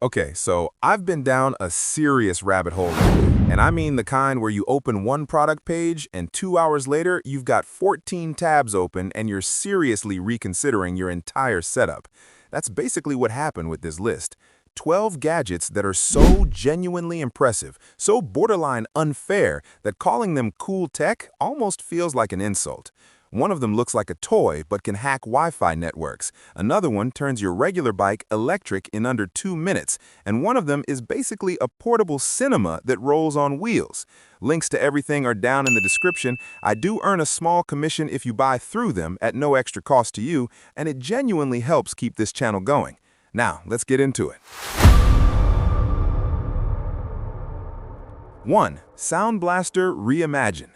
Okay, so I've been down a serious rabbit hole lately, and I mean the kind where you open one product page and 2 hours later you've got 14 tabs open and you're seriously reconsidering your entire setup. That's basically what happened with this list. 12 gadgets that are so genuinely impressive, so borderline unfair that calling them cool tech almost feels like an insult. One of them looks like a toy but can hack Wi-Fi networks. Another one turns your regular bike electric in under 2 minutes. And one of them is basically a portable cinema that rolls on wheels. Links to everything are down in the description. I do earn a small commission if you buy through them at no extra cost to you, and it genuinely helps keep this channel going. Now, let's get into it. 1. Sound Blaster Reimagine.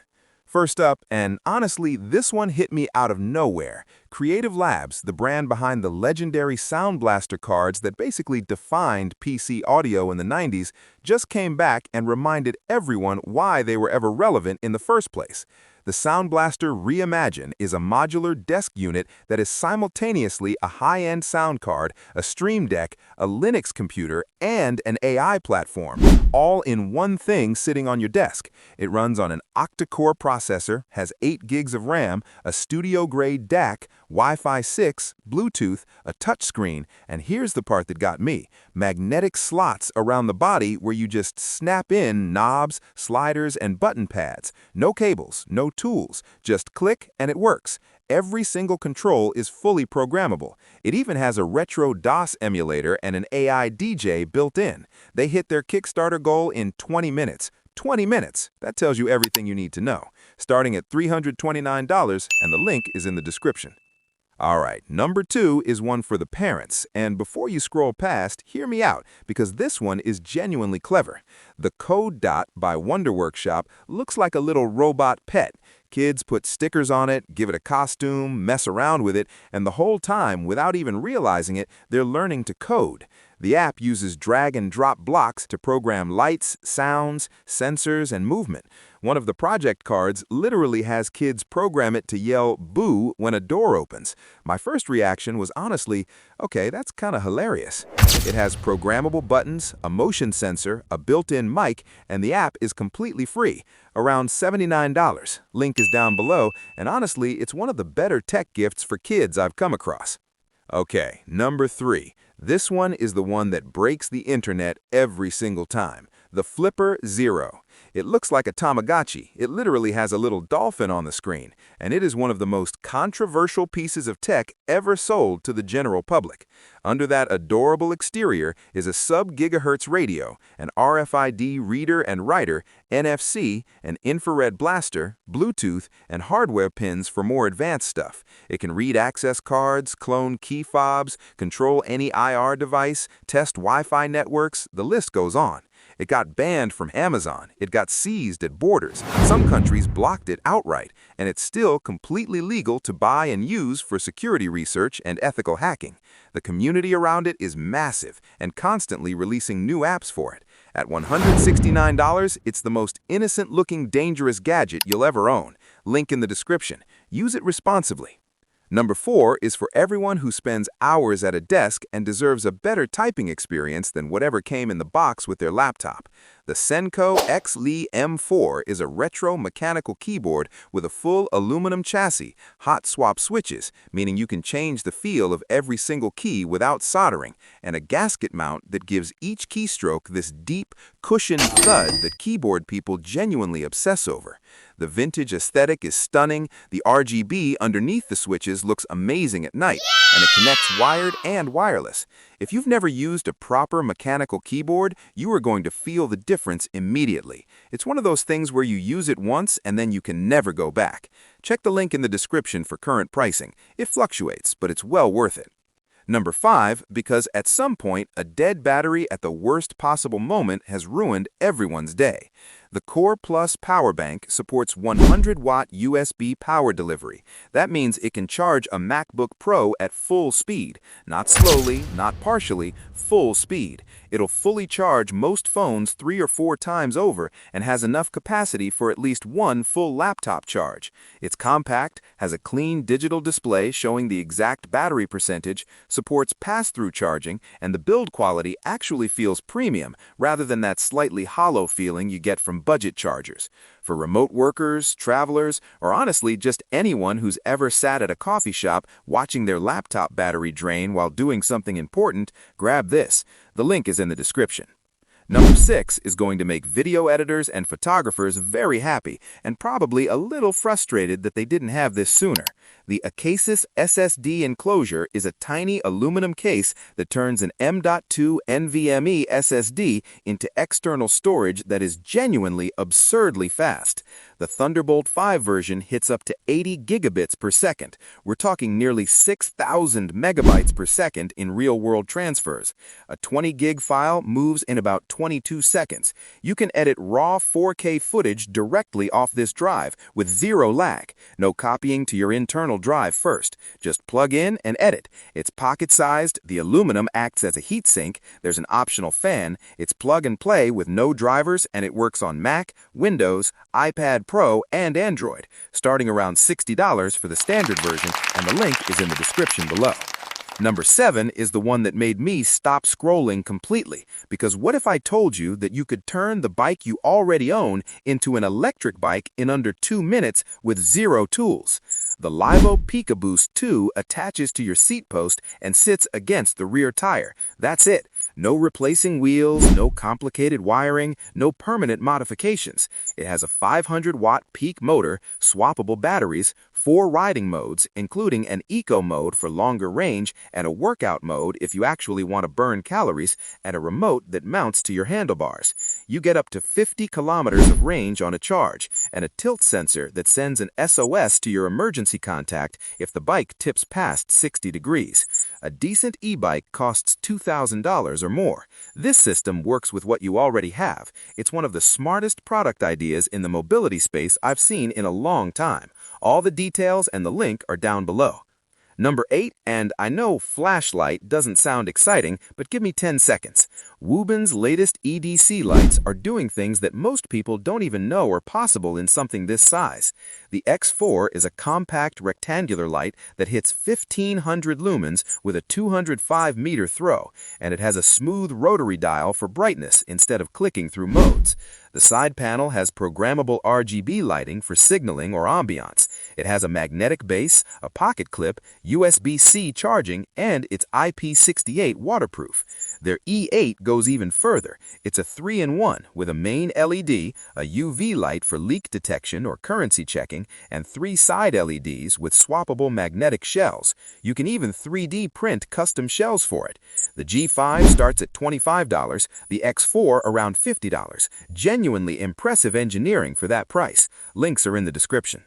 First up, and honestly, this one hit me out of nowhere. Creative Labs, the brand behind the legendary Sound Blaster cards that basically defined PC audio in the 90s, just came back and reminded everyone why they were ever relevant in the first place. The Sound Blaster Reimagine is a modular desk unit that is simultaneously a high-end sound card, a Stream Deck, a Linux computer, and an AI platform, all in one thing sitting on your desk. It runs on an octa-core processor, has 8 gigs of RAM, a studio-grade DAC, Wi-Fi 6, Bluetooth, a touchscreen, and here's the part that got me: magnetic slots around the body where you just snap in knobs, sliders, and button pads. No cables, no tools, just click and it works. Every single control is fully programmable. It even has a retro DOS emulator and an AI DJ built in. They hit their Kickstarter goal in 20 minutes. 20 minutes! That tells you everything you need to know. Starting at $329, and the link is in the description. Alright, number 2 is one for the parents, and before you scroll past, hear me out, because this one is genuinely clever. The Code Dot by Wonder Workshop looks like a little robot pet. Kids put stickers on it, give it a costume, mess around with it, and the whole time, without even realizing it, they're learning to code. The app uses drag-and-drop blocks to program lights, sounds, sensors, and movement. One of the project cards literally has kids program it to yell "boo" when a door opens. My first reaction was honestly, okay, that's kind of hilarious. It has programmable buttons, a motion sensor, a built-in mic, and the app is completely free. Around $79. Link is down below, and honestly, it's one of the better tech gifts for kids I've come across. Okay, number 3. This one is the one that breaks the internet every single time. The Flipper Zero. It looks like a Tamagotchi. It literally has a little dolphin on the screen, and it is one of the most controversial pieces of tech ever sold to the general public. Under that adorable exterior is a sub-gigahertz radio, an RFID reader and writer, NFC, an infrared blaster, Bluetooth, and hardware pins for more advanced stuff. It can read access cards, clone key fobs, control any IR device, test Wi-Fi networks, the list goes on. It got banned from Amazon. It got seized at borders. Some countries blocked it outright, and it's still completely legal to buy and use for security research and ethical hacking. The community around it is massive and constantly releasing new apps for it. At $169, it's the most innocent-looking dangerous gadget you'll ever own. Link in the description. Use it responsibly. Number 4 is for everyone who spends hours at a desk and deserves a better typing experience than whatever came in the box with their laptop. The Senko XV M4 is a retro mechanical keyboard with a full aluminum chassis, hot swap switches, meaning you can change the feel of every single key without soldering, and a gasket mount that gives each keystroke this deep, cushioned thud that keyboard people genuinely obsess over. The vintage aesthetic is stunning, the RGB underneath the switches looks amazing at night, and it connects wired and wireless. If you've never used a proper mechanical keyboard, you are going to feel the difference immediately. It's one of those things where you use it once and then you can never go back. Check the link in the description for current pricing. It fluctuates, but it's well worth it. Number 5, because at some point, a dead battery at the worst possible moment has ruined everyone's day. The Core Plus power bank supports 100-watt USB power delivery. That means it can charge a MacBook Pro at full speed, not slowly, not partially, full speed. It'll fully charge most phones 3 or 4 times over and has enough capacity for at least one full laptop charge. It's compact, has a clean digital display showing the exact battery percentage, supports pass-through charging, and the build quality actually feels premium rather than that slightly hollow feeling you get from budget chargers. For remote workers, travelers, or honestly just anyone who's ever sat at a coffee shop watching their laptop battery drain while doing something important, grab this. The link is in the description. Number 6 is going to make video editors and photographers very happy and probably a little frustrated that they didn't have this sooner. The Acasis SSD Enclosure is a tiny aluminum case that turns an M.2 NVMe SSD into external storage that is genuinely absurdly fast. The Thunderbolt 5 version hits up to 80 gigabits per second. We're talking nearly 6,000 megabytes per second in real-world transfers. A 20 gig file moves in about 22 seconds. You can edit raw 4K footage directly off this drive with zero lag. No copying to your internal drive first. Just plug in and edit. It's pocket-sized, the aluminum acts as a heatsink, there's an optional fan, it's plug and play with no drivers, and it works on Mac, Windows, iPad Pro, and Android, starting around $60 for the standard version, and the link is in the description below. Number 7 is the one that made me stop scrolling completely, because what if I told you that you could turn the bike you already own into an electric bike in under 2 minutes with zero tools? The LIVALL PikaBoost 2 attaches to your seat post and sits against the rear tire. That's it. No replacing wheels, no complicated wiring, no permanent modifications. It has a 500-watt peak motor, swappable batteries, 4 riding modes, including an eco mode for longer range and a workout mode if you actually want to burn calories, and a remote that mounts to your handlebars. You get up to 50 kilometers of range on a charge, and a tilt sensor that sends an SOS to your emergency contact if the bike tips past 60 degrees. A decent e-bike costs $2,000 or more. This system works with what you already have. It's one of the smartest product ideas in the mobility space I've seen in a long time. All the details and the link are down below. Number 8, and I know flashlight doesn't sound exciting, but give me 10 seconds. Wuben's latest EDC lights are doing things that most people don't even know are possible in something this size. The X4 is a compact rectangular light that hits 1,500 lumens with a 205-meter throw, and it has a smooth rotary dial for brightness instead of clicking through modes. The side panel has programmable RGB lighting for signaling or ambiance. It has a magnetic base, a pocket clip, USB-C charging, and it's IP68 waterproof. Their E8 goes even further. It's a 3-in-1 with a main LED, a UV light for leak detection or currency checking, and 3 side LEDs with swappable magnetic shells. You can even 3D print custom shells for it. The G5 starts at $25, the X4 around $50. Genuinely impressive engineering for that price. Links are in the description.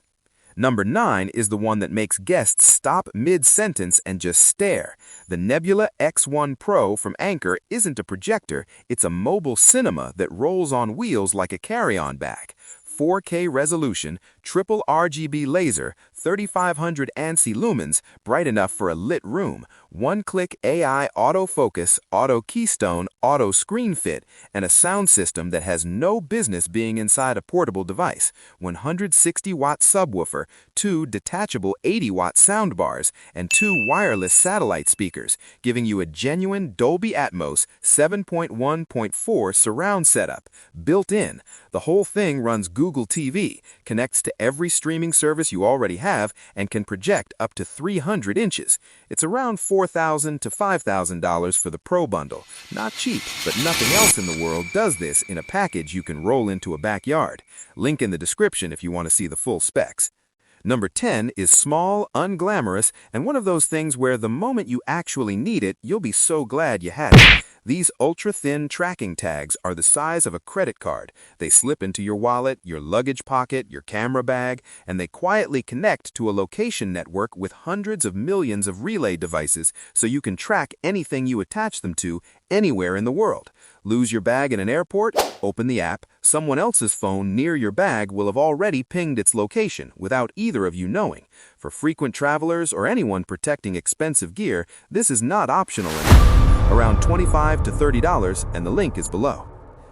Number 9 is the one that makes guests stop mid-sentence and just stare. The Nebula X1 Pro from Anker isn't a projector, it's a mobile cinema that rolls on wheels like a carry-on bag. 4K resolution, triple RGB laser, 3500 ANSI lumens, bright enough for a lit room, one-click AI autofocus, auto keystone, auto screen fit, and a sound system that has no business being inside a portable device, 160-watt subwoofer, 2 detachable 80-watt soundbars, and 2 wireless satellite speakers, giving you a genuine Dolby Atmos 7.1.4 surround setup. Built in, the whole thing runs Google TV, connects to every streaming service you already have, and can project up to 300 inches. It's around $4,000 to $5,000 for the Pro bundle. Not cheap, but nothing else in the world does this in a package you can roll into a backyard. Link in the description if you want to see the full specs. Number 10 is small, unglamorous, and one of those things where the moment you actually need it, you'll be so glad you had it. These ultra-thin tracking tags are the size of a credit card. They slip into your wallet, your luggage pocket, your camera bag, and they quietly connect to a location network with hundreds of millions of relay devices so you can track anything you attach them to anywhere in the world. Lose your bag in an airport? Open the app, Someone else's phone near your bag will have already pinged its location without either of you knowing. For frequent travelers or anyone protecting expensive gear, this is not optional anymore. Around $25 to $30, and the link is below.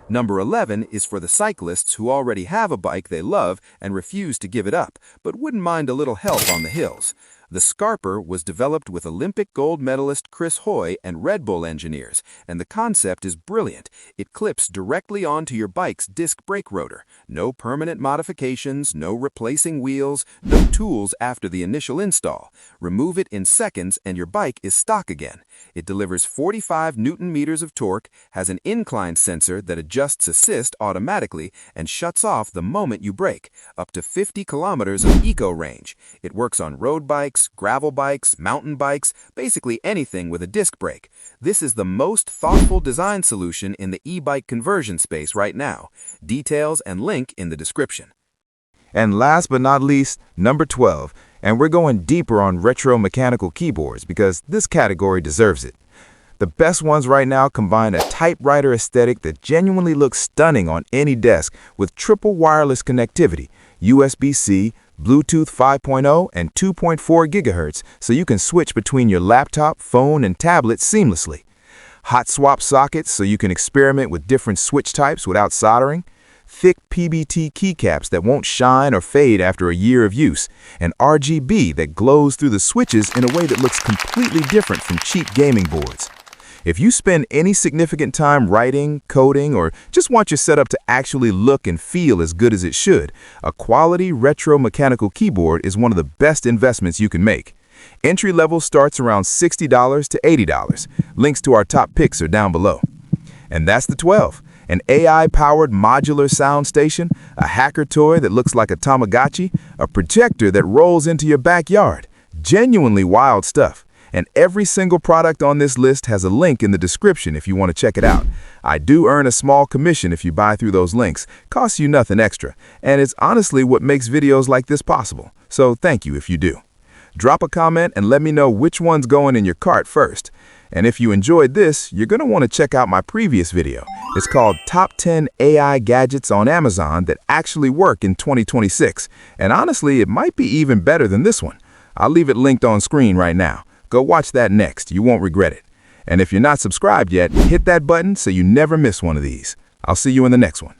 Number 11 is for the cyclists who already have a bike they love and refuse to give it up, but wouldn't mind a little help on the hills. The Skarper was developed with Olympic gold medalist Chris Hoy and Red Bull engineers, and the concept is brilliant. It clips directly onto your bike's disc brake rotor. No permanent modifications, no replacing wheels, no tools after the initial install. Remove it in seconds and your bike is stock again. It delivers 45 Newton meters of torque, has an incline sensor that adjusts assist automatically and shuts off the moment you brake, up to 50 kilometers of eco range. It works on road bikes, gravel bikes, mountain bikes, basically anything with a disc brake. This is the most thoughtful design solution in the e-bike conversion space right now. Details and link in the description. And last but not least, number 12, and we're going deeper on retro mechanical keyboards because this category deserves it. The best ones right now combine a typewriter aesthetic that genuinely looks stunning on any desk with triple wireless connectivity, USB-C, Bluetooth 5.0 and 2.4 GHz, so you can switch between your laptop, phone, and tablet seamlessly. Hot swap sockets so you can experiment with different switch types without soldering. Thick PBT keycaps that won't shine or fade after a year of use. And RGB that glows through the switches in a way that looks completely different from cheap gaming boards. If you spend any significant time writing, coding, or just want your setup to actually look and feel as good as it should, a quality retro mechanical keyboard is one of the best investments you can make. Entry level starts around $60 to $80. Links to our top picks are down below. And that's the 12. An AI-powered modular sound station, a hacker toy that looks like a Tamagotchi, a projector that rolls into your backyard. Genuinely wild stuff. And every single product on this list has a link in the description if you want to check it out. I do earn a small commission if you buy through those links. Costs you nothing extra. And it's honestly what makes videos like this possible. So thank you if you do. Drop a comment and let me know which one's going in your cart first. And if you enjoyed this, you're going to want to check out my previous video. It's called Top 10 AI Gadgets on Amazon that actually work in 2026. And honestly, it might be even better than this one. I'll leave it linked on screen right now. Go watch that next. You won't regret it. And if you're not subscribed yet, hit that button so you never miss one of these. I'll see you in the next one.